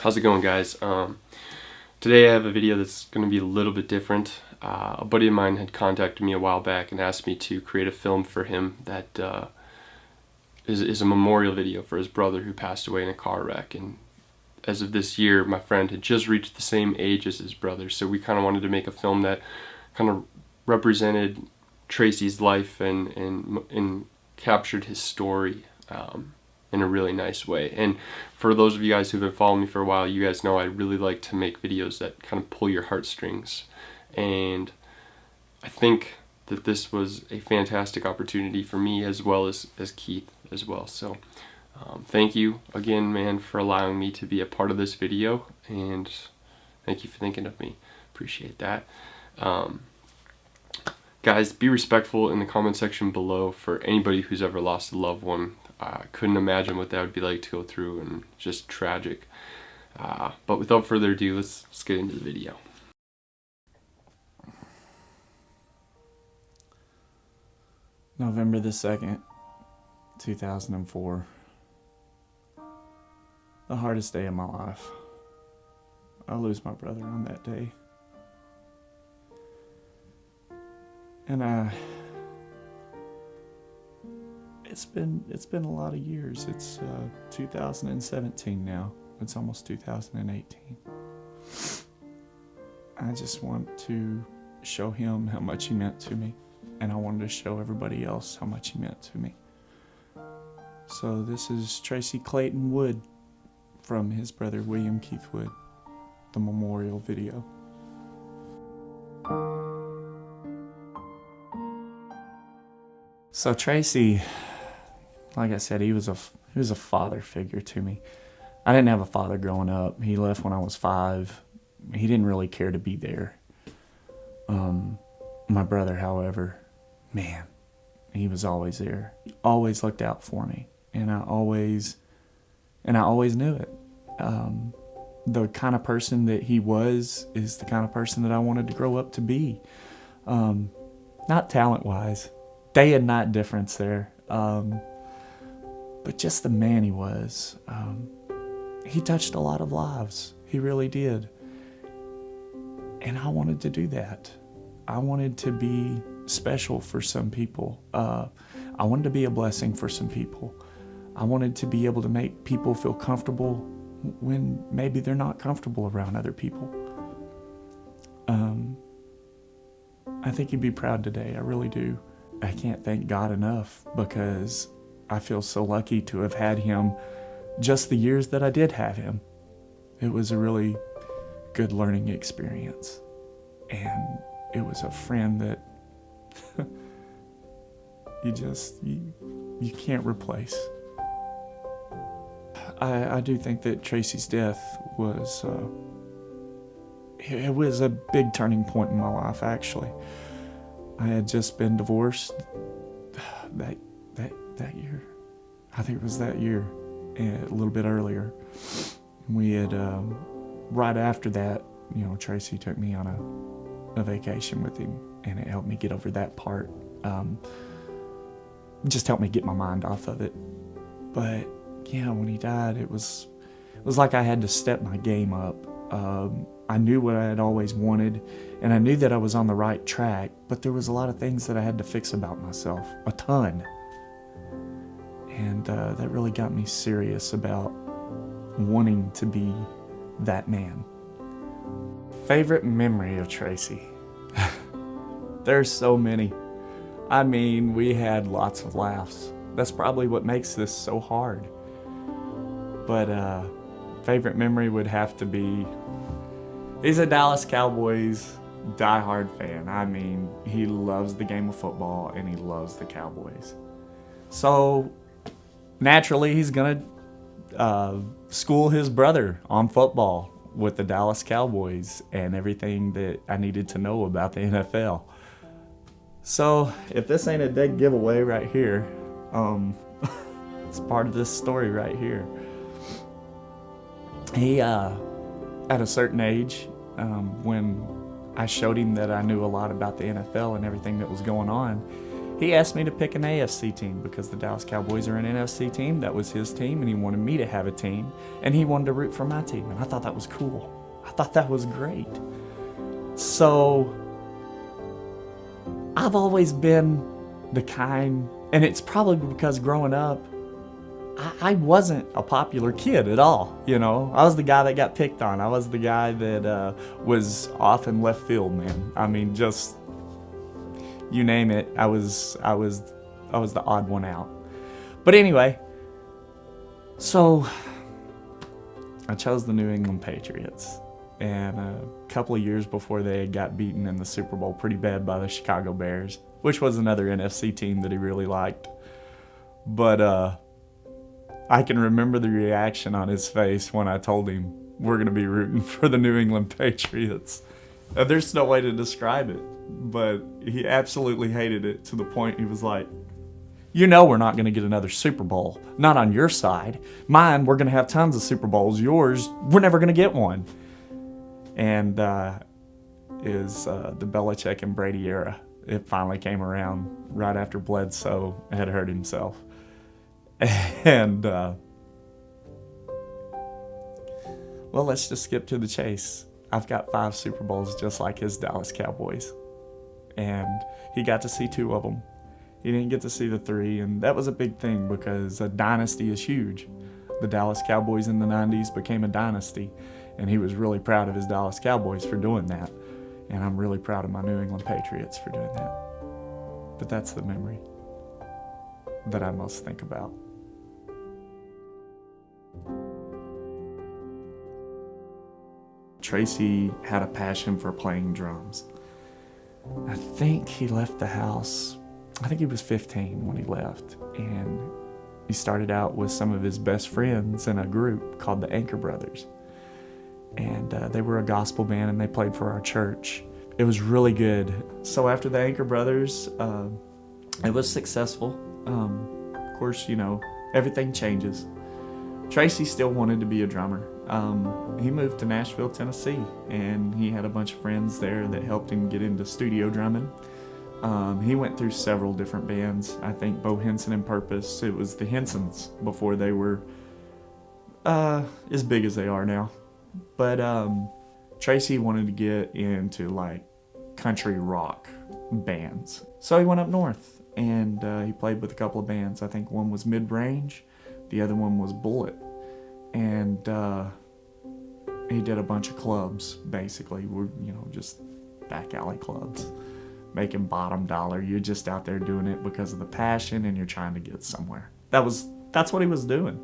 How's it going, guys? Today I have a video that's going to be a little bit different. A buddy of mine had contacted me a while back and asked me to create a film for him that is a memorial video for his brother who passed away in a car wreck. And as of this year, my friend had just reached the same age as his brother, so we kind of wanted to make a film that kind of represented Tracy's life and captured his story in a really nice way. And for those of you guys who've been following me for a while, you guys know I really like to make videos that kind of pull your heartstrings. And I think that this was a fantastic opportunity for me as well as Keith as well. So thank you again, man, for allowing me to be a part of this video, and thank you for thinking of me. Appreciate that. Guys, be respectful in the comment section below for anybody who's ever lost a loved one. I couldn't imagine what that would be like to go through, and just tragic. But without further ado, let's get into the video. November the 2nd, 2004. The hardest day of my life. I lose my brother on that day. And it's been a lot of years. It's 2017 now. It's almost 2018. I just want to show him how much he meant to me, and I wanted to show everybody else how much he meant to me. So this is Tracy Clayton Wood from his brother William Keith Wood, the memorial video. So Tracy, like I said, he was a father figure to me. I didn't have a father growing up. He left when I was 5. He didn't really care to be there. My brother, however, man, he was always there. He always looked out for me, and I always knew it. The kind of person that he was is the kind of person that I wanted to grow up to be. Not talent-wise. Day and night difference there. But just the man he was. He touched a lot of lives. He really did. And I wanted to do that. I wanted to be special for some people. I wanted to be a blessing for some people. I wanted to be able to make people feel comfortable when maybe they're not comfortable around other people. I think he'd be proud today. I really do. I can't thank God enough, because I feel so lucky to have had him just the years that I did have him. It was a really good learning experience, and it was a friend that you can't replace. I do think that Tracy's death was it was a big turning point in my life, actually. I had just been divorced that year. I think it was that year, a little bit earlier. We had, right after that, Tracy took me on a vacation with him, and it helped me get over that part. Just helped me get my mind off of it. But yeah, when he died, it was like I had to step my game up. I knew what I had always wanted, and I knew that I was on the right track, but there was a lot of things that I had to fix about myself, a ton. And that really got me serious about wanting to be that man. Favorite memory of Tracy? There's so many. I mean, we had lots of laughs. That's probably what makes this so hard. But favorite memory would have to be, he's a Dallas Cowboys diehard fan. I mean, he loves the game of football, and he loves the Cowboys. So naturally, he's gonna school his brother on football with the Dallas Cowboys and everything that I needed to know about the NFL. So if this ain't a dead giveaway right here, it's part of this story right here. He, at a certain age, when I showed him that I knew a lot about the NFL and everything that was going on, He asked me to pick an AFC team because the Dallas Cowboys are an NFC team. That was his team, and he wanted me to have a team, and he wanted to root for my team, and I thought that was cool. I thought that was great. So I've always been the kind, and it's probably because growing up, I wasn't a popular kid at all, you know. I was the guy that got picked on. I was the guy that was off in left field, man. I mean, just you name it. I was the odd one out. But anyway, so I chose the New England Patriots, and a couple of years before they got beaten in the Super Bowl pretty bad by the Chicago Bears, which was another NFC team that he really liked. But I can remember the reaction on his face when I told him we're going to be rooting for the New England Patriots. There's no way to describe it, but he absolutely hated it to the point he was like, you know we're not going to get another Super Bowl. Not on your side. Mine, we're going to have tons of Super Bowls. Yours, we're never going to get one. And is the Belichick and Brady era. It finally came around right after Bledsoe had hurt himself. And, well, let's just skip to the chase. I've got 5 Super Bowls just like his Dallas Cowboys. And he got to see 2 of them. He didn't get to see the 3, and that was a big thing because a dynasty is huge. The Dallas Cowboys in the 90s became a dynasty, and he was really proud of his Dallas Cowboys for doing that. And I'm really proud of my New England Patriots for doing that. But that's the memory that I most think about. Tracy had a passion for playing drums. I think he left the house, I think he was 15 when he left, and he started out with some of his best friends in a group called the Anchor Brothers. And they were a gospel band, and they played for our church. It was really good. So after the Anchor Brothers, it was successful. Of course, you know, everything changes. Tracy still wanted to be a drummer. He moved to Nashville, Tennessee, and he had a bunch of friends there that helped him get into studio drumming. He went through several different bands. I think Bo Henson and Purpose. It was the Hensons before they were as big as they are now. But Tracy wanted to get into like country rock bands. So he went up north and he played with a couple of bands. I think one was Mid-Range, the other one was Bullet. And he did a bunch of clubs, basically. We're, you know, just back alley clubs, making bottom dollar. You're just out there doing it because of the passion and you're trying to get somewhere. That's what he was doing.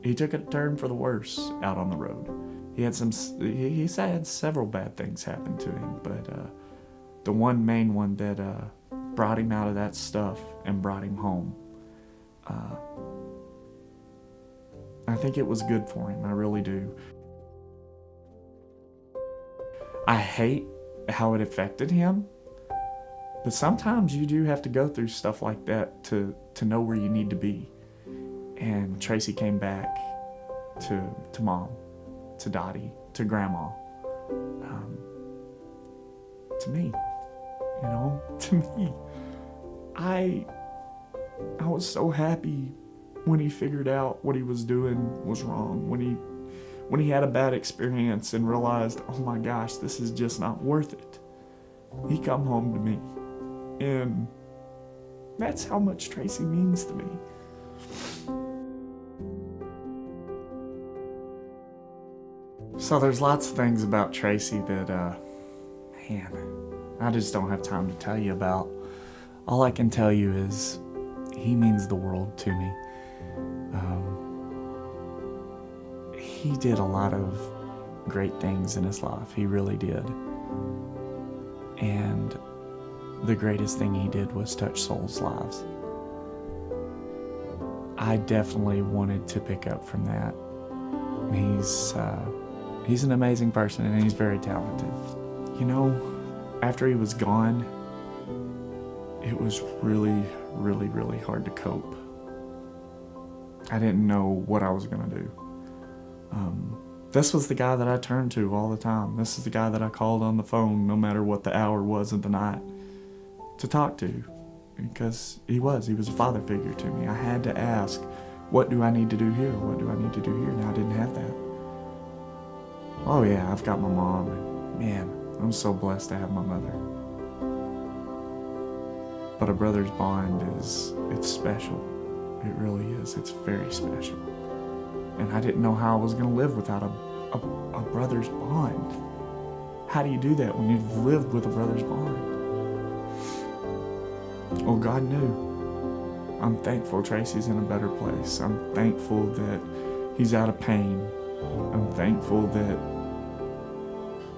He took a turn for the worse out on the road. He had he had several bad things happen to him, but the one main one that brought him out of that stuff and brought him home, I think it was good for him. I really do. I hate how it affected him, but sometimes you do have to go through stuff like that to know where you need to be. And Tracy came back to Mom, to Dottie, to Grandma, to me, you know, to me. I was so happy when he figured out what he was doing was wrong, when he had a bad experience and realized, oh my gosh, this is just not worth it. He come home to me, and that's how much Tracy means to me. So there's lots of things about Tracy that, man, I just don't have time to tell you about. All I can tell you is he means the world to me. He did a lot of great things in his life. He really did. And the greatest thing he did was touch souls' lives. I definitely wanted to pick up from that. He's an amazing person, and he's very talented. You know, after he was gone, it was really, really, really hard to cope. I didn't know what I was going to do. This was the guy that I turned to all the time. This is the guy that I called on the phone no matter what the hour was of the night to talk to. because he was a father figure to me. I had to ask, what do I need to do here? What do I need to do here? And I didn't have that. Oh yeah, I've got my mom, and man, I'm so blessed to have my mother. But a brother's bond it's special. It really is. It's very special. And I didn't know how I was going to live without a brother's bond. How do you do that when you've lived with a brother's bond? Well, God knew. I'm thankful Tracy's in a better place. I'm thankful that he's out of pain. I'm thankful that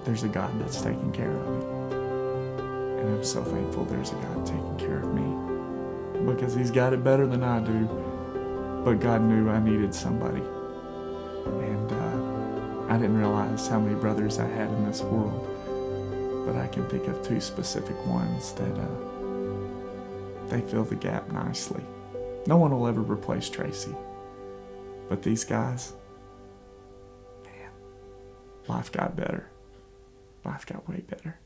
there's a God that's taking care of me. And I'm so thankful there's a God taking care of me, because he's got it better than I do. But God knew I needed somebody. And I didn't realize how many brothers I had in this world. But I can think of two specific ones that they fill the gap nicely. No one will ever replace Tracy. But these guys, man, life got better. Life got way better.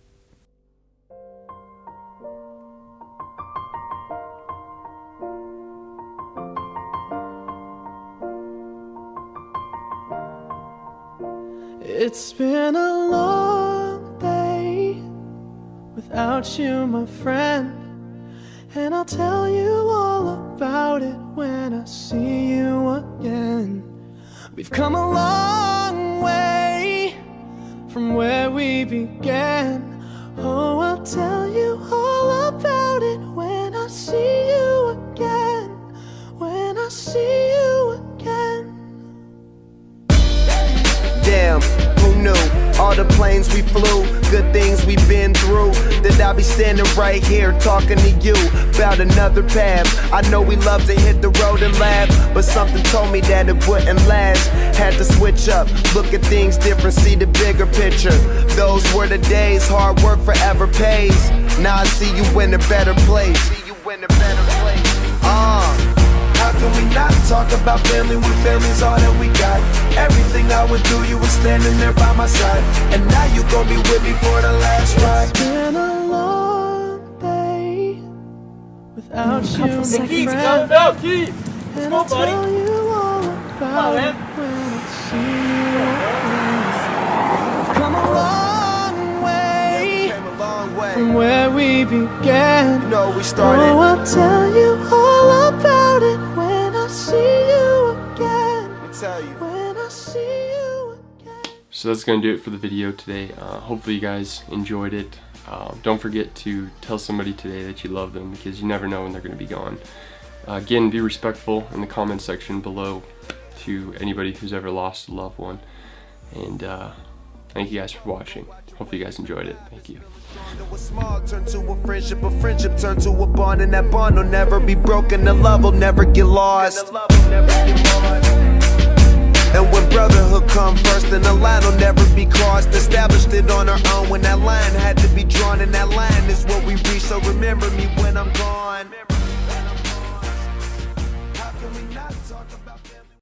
It's been a long day without you, my friend, and I'll tell you all about it when I see you again. We've come a long way from where we began. Oh, I'll tell you all about it when I see you again. When I see you again. Damn, who knew? All the planes we flew, good things we've been through, that I'll be standing right here talking to you about another path. I know we love to hit the road and laugh, but something told me that it wouldn't last. Had to switch up, look at things different, see the bigger picture. Those were the days, hard work forever pays. Now I see you in a better place. How can we not talk about family when family's all that we got? Everything I would do, you were standing there by my side, and now you gon' be with me for the last ride. It's been a long day without you, my Keith, friend, go, Keith! and Come I'll on, buddy. tell you all about man. it when I see you again. We've come a long way Came a long way. from where we began. You know we started. Oh, I'll tell you all about it when I see you again. Let me tell you. When I see you again. So that's going to do it for the video today. Hopefully you guys enjoyed it. Don't forget to tell somebody today that you love them, because you never know when they're going to be gone. Again, be respectful in the comment section below to anybody who's ever lost a loved one. And thank you guys for watching. Hopefully you guys enjoyed it. Thank you. It was small, turned to a friendship turned to a bond, and that bond will never be broken, the love will never get lost. And when brotherhood come first, then the line will never be crossed. Established it on our own when that line had to be drawn, and that line is what we reach. So remember me when I'm gone.